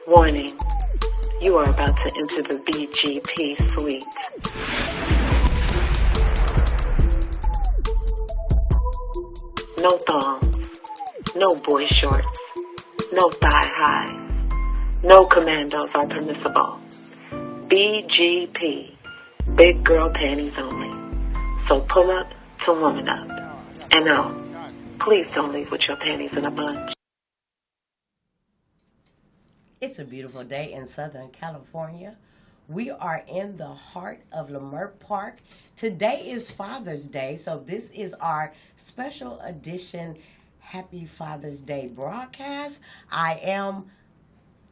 Warning, you are about to enter the BGP suite. No thongs, no boy shorts, no thigh highs, no commandos are permissible. BGP, big girl panties only. So pull up to woman up. And no, please don't leave with your panties in a bunch. It's a beautiful day in Southern California. We are in the heart of Leimert Park. Today is Father's Day, so this is our special edition Happy Father's Day broadcast. I am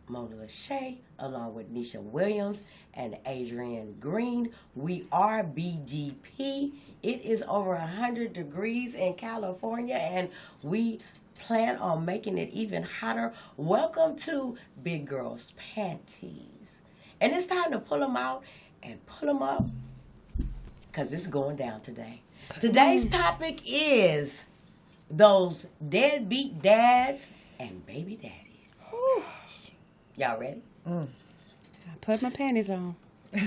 Ms.Lishey, along with Neisha Williams and Adrianne Greene. We are BGP. It is over 100 degrees in California, and we plan on making it even hotter. Welcome to Big Girls Panties. And it's time to pull them out and pull them up because it's going down today. Today's topic is those deadbeat dads and baby daddies. Ooh. Y'all ready? I put my panties on.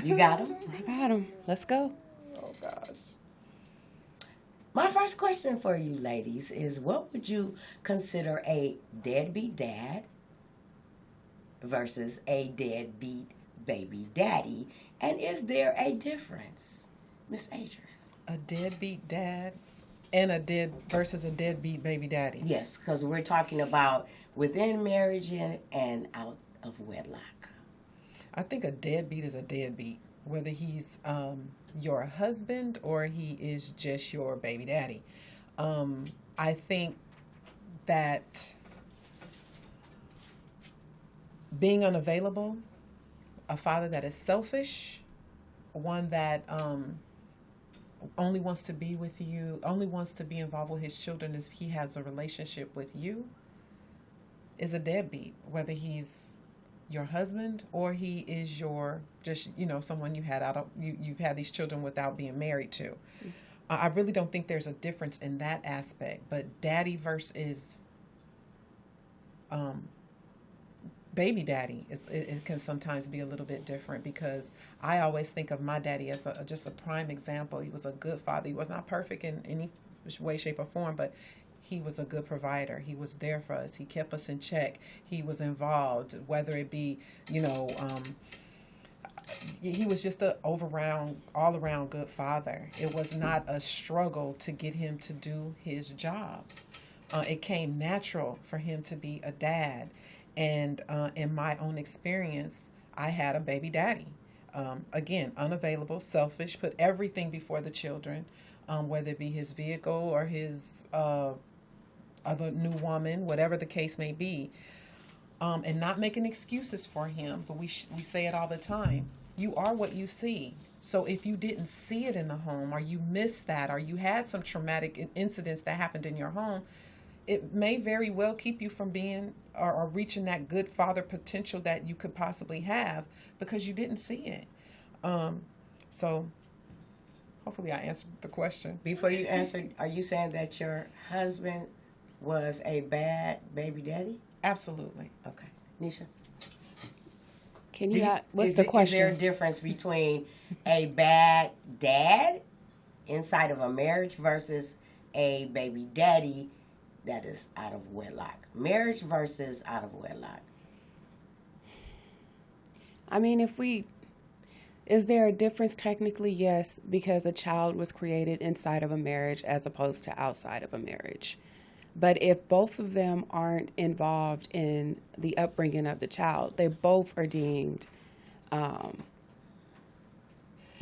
You got them? I got them. Let's go. Oh, gosh. My first question for you ladies is, what would you consider a deadbeat dad versus a deadbeat baby daddy? And is there a difference? Miss Adrianne. A deadbeat dad and versus a deadbeat baby daddy. Yes, because we're talking about within marriage and out of wedlock. I think a deadbeat is a deadbeat, whether he's your husband or he is just your baby daddy. I think that being unavailable, a father that is selfish, one that only wants to be with you, only wants to be involved with his children if he has a relationship with you, is a deadbeat, whether he's your husband or he is your someone you've had these children without being married to. I really don't think there's a difference in that aspect, but daddy versus baby daddy it can sometimes be a little bit different, because I always think of my daddy as just a prime example. He was a good father. He was not perfect in any way, shape, or form, but he was a good provider. He was there for us. He kept us in check. He was involved, whether it be, he was just an all-around good father. It was not a struggle to get him to do his job. It came natural for him to be a dad. And in my own experience, I had a baby daddy. Again, unavailable, selfish, put everything before the children, whether it be his vehicle or his other new woman, whatever the case may be, and not making excuses for him. But we say it all the time. You are what you see. So if you didn't see it in the home, or you missed that, or you had some traumatic incidents that happened in your home, it may very well keep you from being or reaching that good father potential that you could possibly have, because you didn't see it. So hopefully I answered the question. Before you answer, are you saying that your husband was a bad baby daddy? Absolutely. Okay. Neisha? What's the question? Is there a difference between a bad dad inside of a marriage versus a baby daddy that is out of wedlock? Marriage versus out of wedlock. I mean, is there a difference? Technically, yes, because a child was created inside of a marriage as opposed to outside of a marriage. But if both of them aren't involved in the upbringing of the child, they both are deemed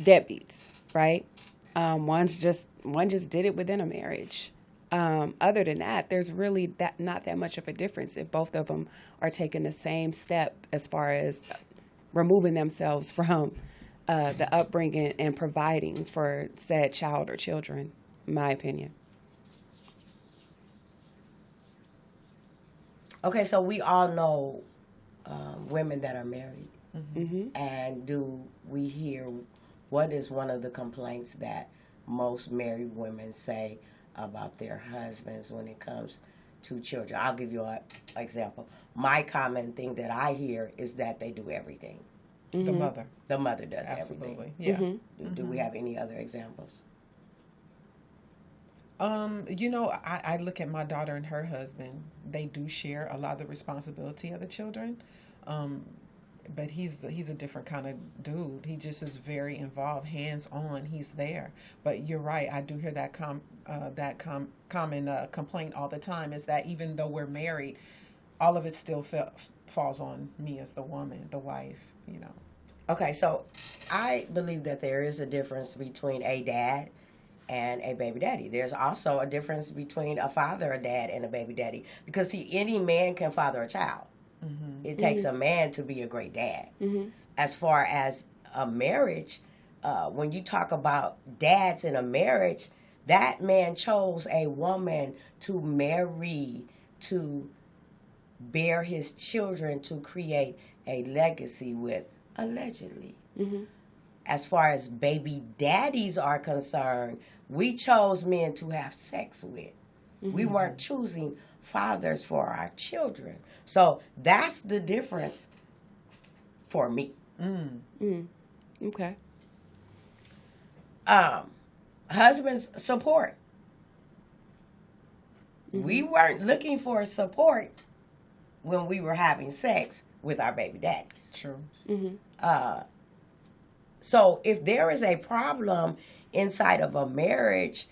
deadbeats, right? One just did it within a marriage. Other than that, there's really not that much of a difference if both of them are taking the same step as far as removing themselves from the upbringing and providing for said child or children, in my opinion. Okay, so we all know women that are married And do we hear, what is one of the complaints that most married women say about their husbands when it comes to children? I'll give you an example. My common thing that I hear is that they do everything. The mother. The mother does Absolutely. everything. Yeah. Do we have any other examples? I look at my daughter and her husband. They do share a lot of the responsibility of the children. But he's a different kind of dude. He just is very involved, hands-on. He's there. But you're right. I do hear that common complaint all the time, is that even though we're married, all of it still falls on me as the woman, the wife, Okay, so I believe that there is a difference between a dad and a baby daddy. There's also a difference between a father, a dad, and a baby daddy. Because, see, any man can father a child. It takes a man to be a great dad. As far as a marriage, when you talk about dads in a marriage, that man chose a woman to marry, to bear his children, to create a legacy with, allegedly. As far as baby daddies are concerned, we chose men to have sex with. We weren't choosing fathers for our children. So that's the difference for me. Okay. Husbands support. We weren't looking for support when we were having sex with our baby daddies. True. So if there is a problem inside of a marriage,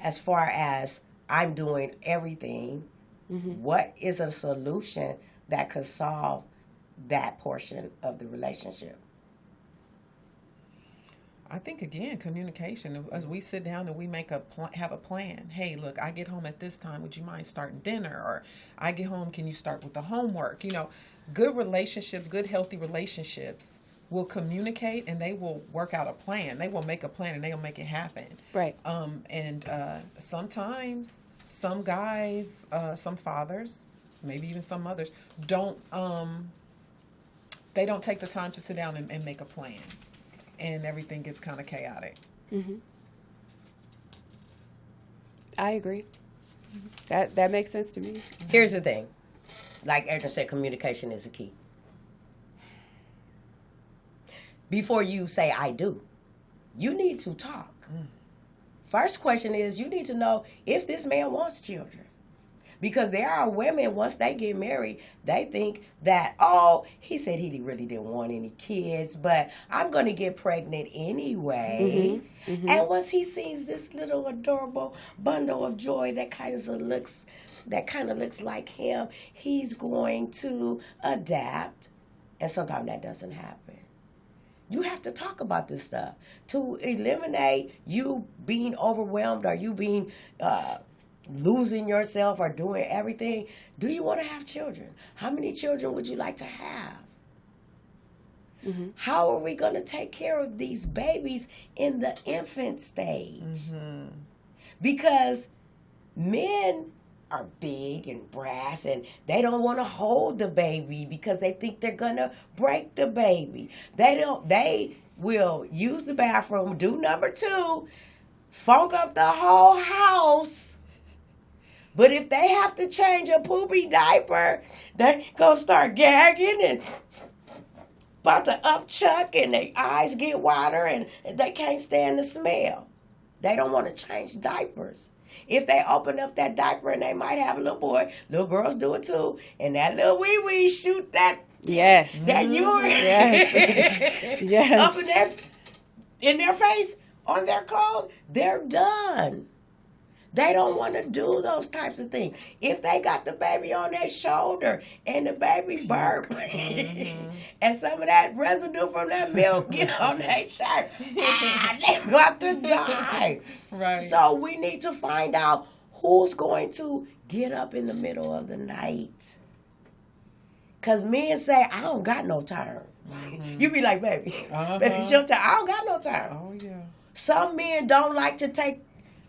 as far as I'm doing everything, what is a solution that could solve that portion of the relationship? I think, again, communication. As we sit down and we make have a plan. Hey, look, I get home at this time. Would you mind starting dinner? Or I get home, can you start with the homework? Good relationships, good healthy relationships will communicate, and they will work out a plan. They will make a plan, and they will make it happen. Right. Sometimes some guys, some fathers, maybe even some mothers, don't take the time to sit down and make a plan, and everything gets kind of chaotic. I agree. That makes sense to me. Here's the thing. Like Adrianne said, communication is the key. Before you say, I do, you need to talk. First question is, you need to know if this man wants children. Because there are women, once they get married, they think that, he said he really didn't want any kids, but I'm going to get pregnant anyway. And once he sees this little adorable bundle of joy that kind of looks like him, he's going to adapt. And sometimes that doesn't happen. You have to talk about this stuff to eliminate you being overwhelmed or you being losing yourself or doing everything. Do you want to have children? How many children would you like to have? How are we going to take care of these babies in the infant stage? Because men are big and brass and they don't want to hold the baby because they think they're going to break the baby. They will use the bathroom, do number 2, funk up the whole house. But if they have to change a poopy diaper, they're going to start gagging and about to upchuck, and their eyes get water and they can't stand the smell. They don't want to change diapers. If they open up that diaper and they might have a little boy, little girls do it too, and that little wee-wee shoot that urine up in their face, on their clothes, they're done. They don't want to do those types of things. If they got the baby on their shoulder and the baby burp and some of that residue from that milk get on their shirt, they're about to die. Right. So we need to find out who's going to get up in the middle of the night. Because men say, I don't got no time. You be like, baby, baby, she'll tell, I don't got no time. Oh, yeah. Some men don't like to take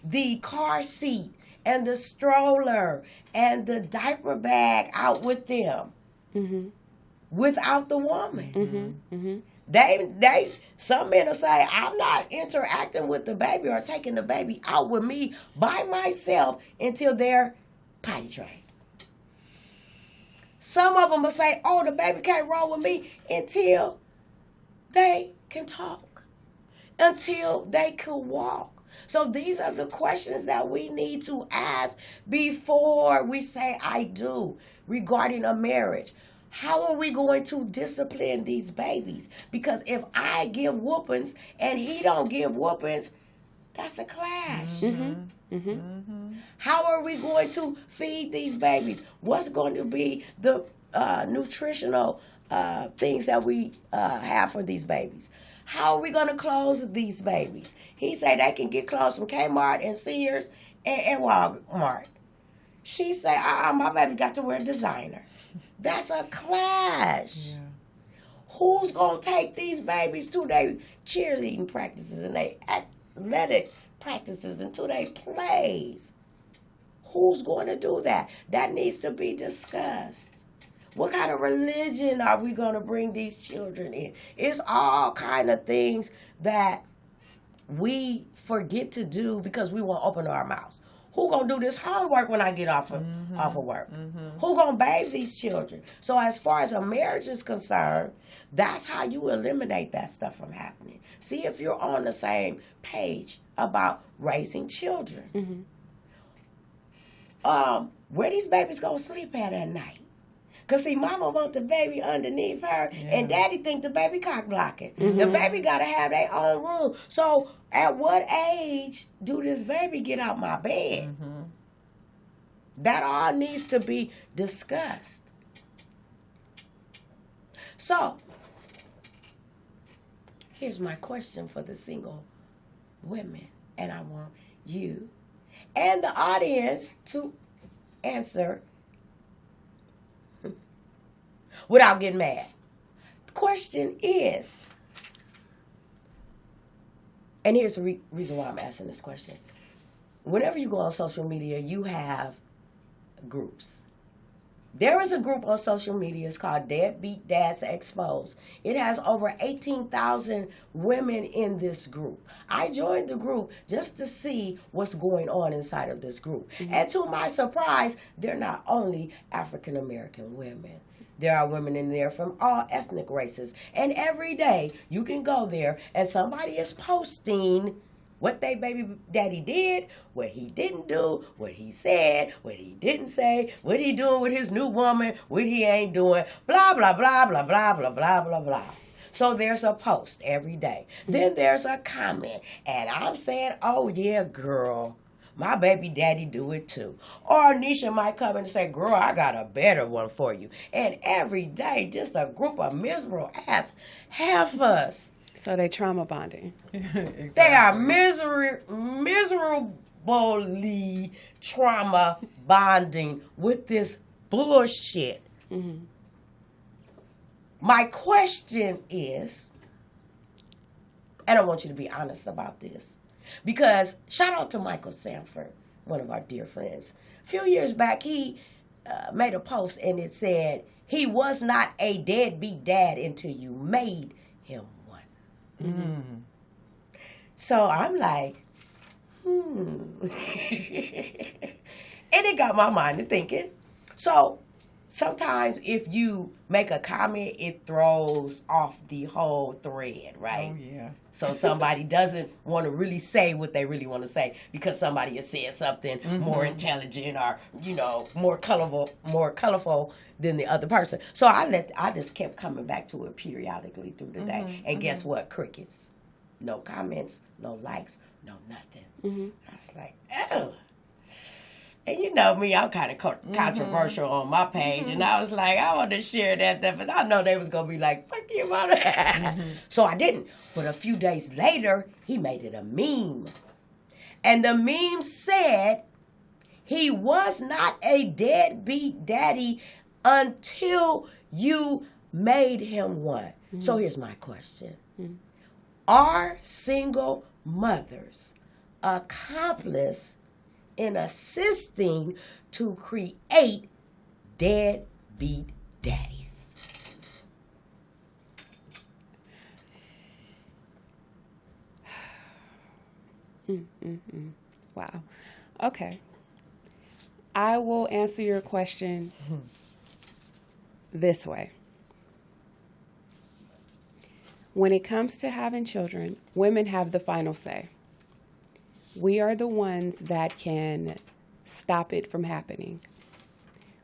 the car seat and the stroller and the diaper bag out with them. without the woman. They some men will say, I'm not interacting with the baby or taking the baby out with me by myself until they're potty trained. Some of them will say, oh, the baby can't roll with me until they can talk, until they can walk. So these are the questions that we need to ask before we say I do regarding a marriage. How are we going to discipline these babies? Because if I give whoopings and he don't give whoopings, that's a clash. How are we going to feed these babies? What's going to be the nutritional things that we have for these babies? How are we going to clothe these babies? He said they can get clothes from Kmart and Sears and Walmart. She said, my baby got to wear designer. That's a clash. Yeah. Who's going to take these babies to their cheerleading practices and their athletic practices and to their plays? Who's going to do that? That needs to be discussed. What kind of religion are we going to bring these children in? It's all kind of things that we forget to do because we won't open our mouths. Who gonna do this homework when I get off of work? Who gonna bathe these children? So as far as a marriage is concerned, that's how you eliminate that stuff from happening. See if you're on the same page about raising children. Where these babies gonna sleep at night? Because, see, mama want the baby underneath her, and daddy think the baby cock blocking. The baby got to have their own room. So at what age do this baby get out my bed? That all needs to be discussed. So here's my question for the single women, and I want you and the audience to answer without getting mad. The question is, and here's the reason why I'm asking this question. Whenever you go on social media, you have groups. There is a group on social media. It's called Deadbeat Dads Exposed. It has over 18,000 women in this group. I joined the group just to see what's going on inside of this group. And to my surprise, they're not only African American women. There are women in there from all ethnic races. And every day you can go there and somebody is posting what they baby daddy did, what he didn't do, what he said, what he didn't say, what he doing with his new woman, what he ain't doing, blah, blah, blah, blah, blah, blah, blah, blah, blah. So there's a post every day. Then there's a comment. And I'm saying, oh, yeah, girl, my baby daddy do it too. Or Neisha might come and say, girl, I got a better one for you. And every day, just a group of miserable ass heifers. So they trauma bonding. Exactly. They are miserably trauma bonding with this bullshit. My question is, and I want you to be honest about this, because shout out to Michael Sanford, one of our dear friends. A few years back, he made a post and it said, he was not a deadbeat dad until you made him one. So I'm like, And it got my mind to thinking. So sometimes if you make a comment, it throws off the whole thread, right? Oh, yeah. So somebody doesn't want to really say what they really want to say because somebody has said something more intelligent or, more colorful than the other person. So I just kept coming back to it periodically through the day. And guess what? Crickets. No comments, no likes, no nothing. I was like, oh. And you know me, I'm kind of controversial on my page. And I was like, I want to share that, but I know they was going to be like, fuck you about that. So I didn't. But a few days later, he made it a meme. And the meme said, he was not a deadbeat daddy until you made him one. So here's my question. Are single mothers accomplice in assisting to create deadbeat daddies? Wow. Okay. I will answer your question this way. When it comes to having children, women have the final say. We are the ones that can stop it from happening.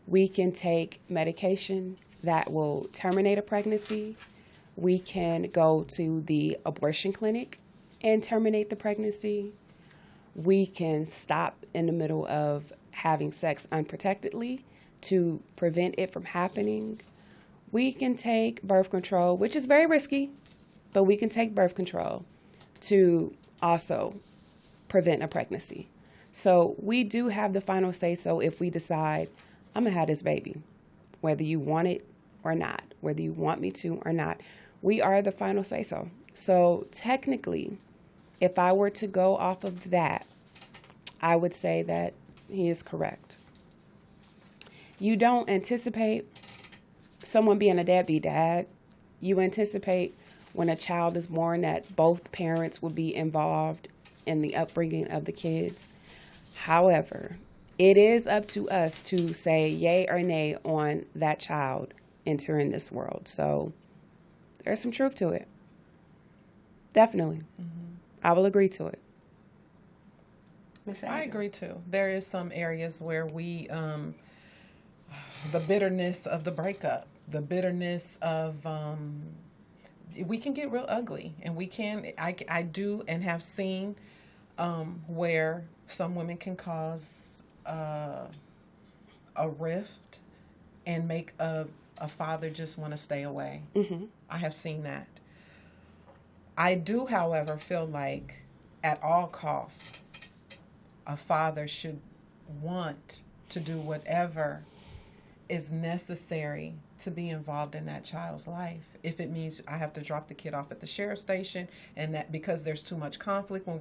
We can take medication that will terminate a pregnancy. We can go to the abortion clinic and terminate the pregnancy. We can stop in the middle of having sex unprotectedly to prevent it from happening. We can take birth control, which is very risky, but we can take birth control to also prevent a pregnancy. So we do have the final say so if we decide, I'm going to have this baby, whether you want it or not, whether you want me to or not. We are the final say so. So technically, if I were to go off of that, I would say that he is correct. You don't anticipate someone being a deadbeat dad. You anticipate when a child is born that both parents will be involved in the upbringing of the kids. However, it is up to us to say yay or nay on that child entering this world. So there's some truth to it. Definitely. I will agree to it. Ms. I Adrianne? agree too. There is some areas where we, the bitterness of the breakup, the bitterness of, we can get real ugly, and we can. I do and have seen where some women can cause a rift and make a father just want to stay away. I have seen that. I do, however, feel like at all costs, a father should want to do whatever is necessary to be involved in that child's life. If it means I have to drop the kid off at the sheriff's station, and that because there's too much conflict when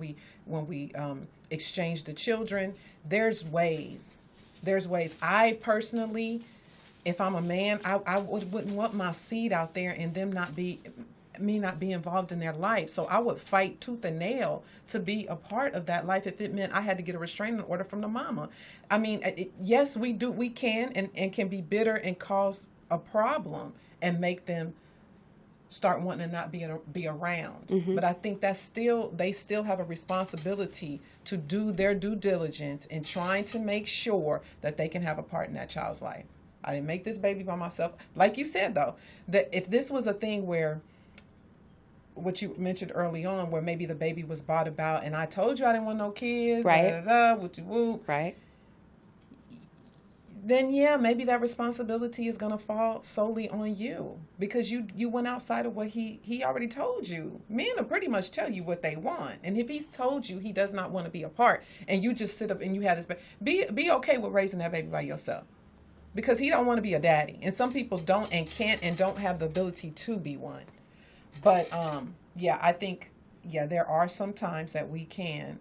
we exchange the children, there's ways. I personally, if I'm a man, I wouldn't want my seed out there and them not be involved in their life. So I would fight tooth and nail to be a part of that life if it meant I had to get a restraining order from the mama. I mean, yes, we can and can be bitter and cause a problem and make them start wanting to not be around. But I think they still have a responsibility to do their due diligence in trying to make sure that they can have a part in that child's life. I didn't make this baby by myself. Like you said, though, that if this was a thing where, what you mentioned early on, where maybe the baby was brought about and I told you I didn't want no kids, right? Woo. Right. Then yeah, maybe that responsibility is gonna fall solely on you because you went outside of what he already told you. Men will pretty much tell you what they want, and if he's told you he does not want to be a part, and you just sit up and you have this baby, be okay with raising that baby by yourself, because he don't want to be a daddy, and some people don't and can't and don't have the ability to be one. But yeah, I think there are some times that we can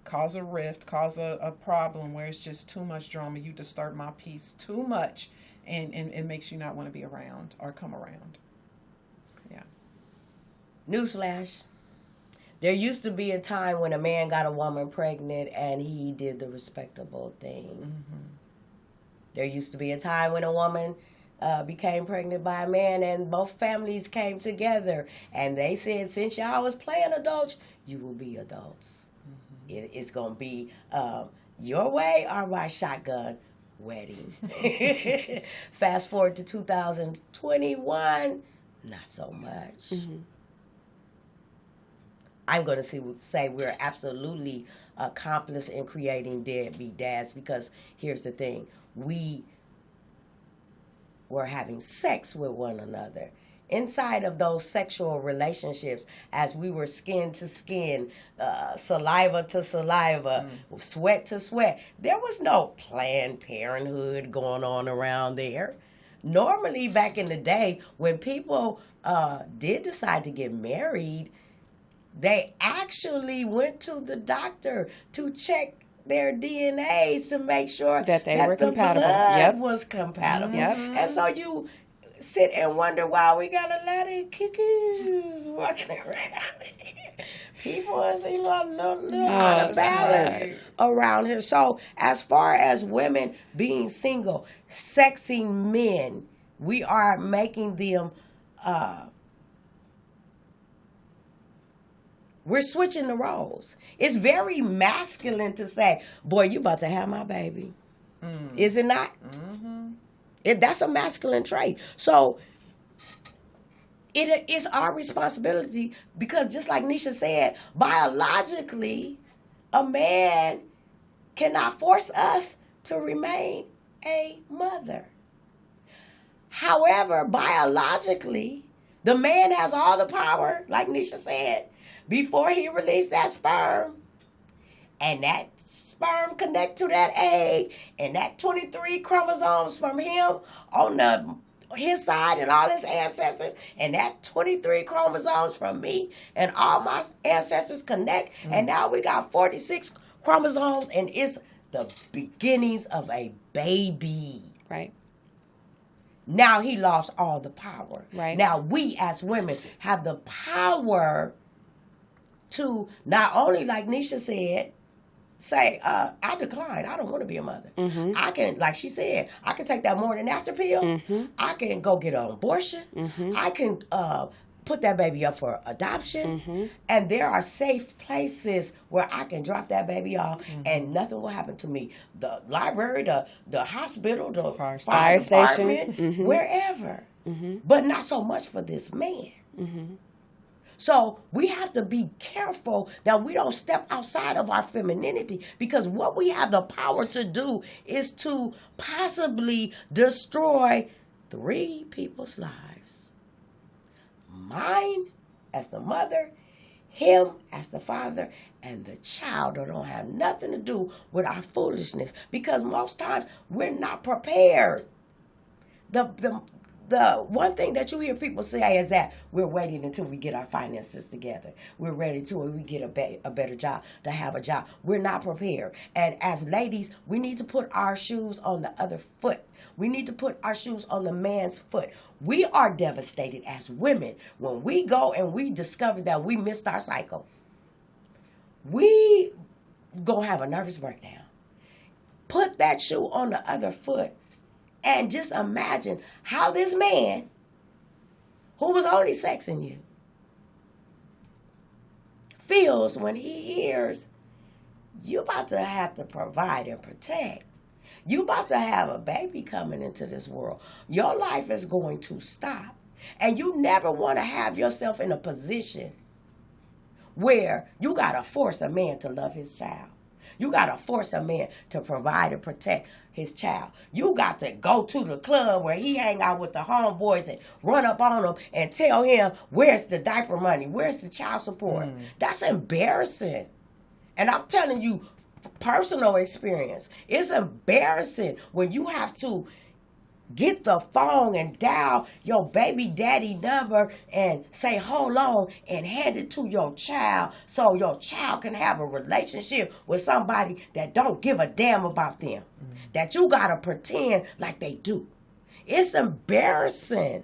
cause a rift, cause a problem where it's just too much drama. You disturb my peace too much, and it makes you not want to be around or come around. Yeah. Newsflash. There used to be a time when a man got a woman pregnant and he did the respectable thing. There used to be a time when a woman became pregnant by a man and both families came together and they said, since y'all was playing adults, you will be adults. It's going to be your way or my shotgun wedding. Fast forward to 2021, not so much. I'm going to say we're absolutely accomplice in creating deadbeat dads, because here's the thing. We were having sex with one another. Inside of those sexual relationships, as we were skin to skin, saliva to saliva, sweat to sweat, there was no Planned Parenthood going on around there. Normally, back in the day, when people did decide to get married, they actually went to the doctor to check their DNAs to make sure that were compatible. Blood was compatible. And so you sit and wonder why we got a lot of cuckoos walking around. People is little out of balance around here. So as far as women being single, sexing men, we are making them. We're switching the roles. It's very masculine to say, "Boy, you about to have my baby." Is it not? Mm-hmm. That's a masculine trait. So it is our responsibility, because just like Neisha said, biologically, a man cannot force us to remain a mother. However, biologically, the man has all the power, like Neisha said, before he released that sperm. And that sperm connect to that egg, and that 23 chromosomes from him on his side and all his ancestors, and that 23 chromosomes from me and all my ancestors connect, and now we got 46 chromosomes, and it's the beginnings of a baby. Right. Now he lost all the power. Right. Now we as women have the power to not only, like Neisha said, say, I decline. I don't want to be a mother. Mm-hmm. I can, like she said, I can take that morning after pill. Mm-hmm. I can go get an abortion. Mm-hmm. I can put that baby up for adoption. Mm-hmm. And there are safe places where I can drop that baby off, and nothing will happen to me. The library, the hospital, the fire department, station, wherever. Mm-hmm. But not so much for this man. Mm-hmm. So we have to be careful that we don't step outside of our femininity, because what we have the power to do is to possibly destroy 3 people's lives. Mine as the mother, him as the father, and the child that don't have nothing to do with our foolishness, because most times we're not prepared. The one thing that you hear people say is that we're waiting until we get our finances together. We're ready till we get a better job, to have a job. We're not prepared. And as ladies, we need to put our shoes on the other foot. We need to put our shoes on the man's foot. We are devastated as women when we go and we discover that we missed our cycle. We gonna have a nervous breakdown. Put that shoe on the other foot. And just imagine how this man, who was only sexing you, feels when he hears you about to have to provide and protect. You about to have a baby coming into this world. Your life is going to stop. And you never want to have yourself in a position where you got to force a man to love his child. You got to force a man to provide and protect his child. You got to go to the club where he hang out with the homeboys and run up on him and tell him, where's the diaper money? Where's the child support? That's embarrassing. And I'm telling you, personal experience, it's embarrassing when you have to get the phone and dial your baby daddy number and say, hold on, and hand it to your child so your child can have a relationship with somebody that don't give a damn about them. That you got to pretend like they do. It's embarrassing.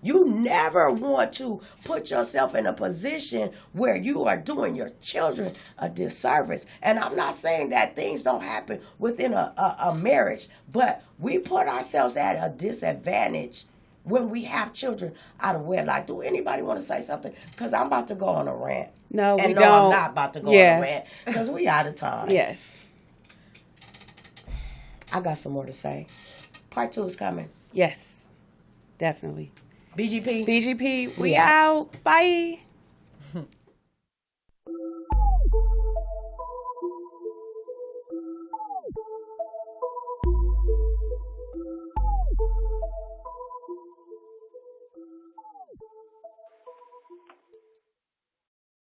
You never want to put yourself in a position where you are doing your children a disservice. And I'm not saying that things don't happen within a marriage, but we put ourselves at a disadvantage when we have children out of wedlock. Do anybody want to say something? Because I'm about to go on a rant. No, we don't. I'm not about to go on a rant because we out of time. Yes. I got some more to say. Part 2 is coming. Yes, definitely. BGP. BGP, we out. Bye.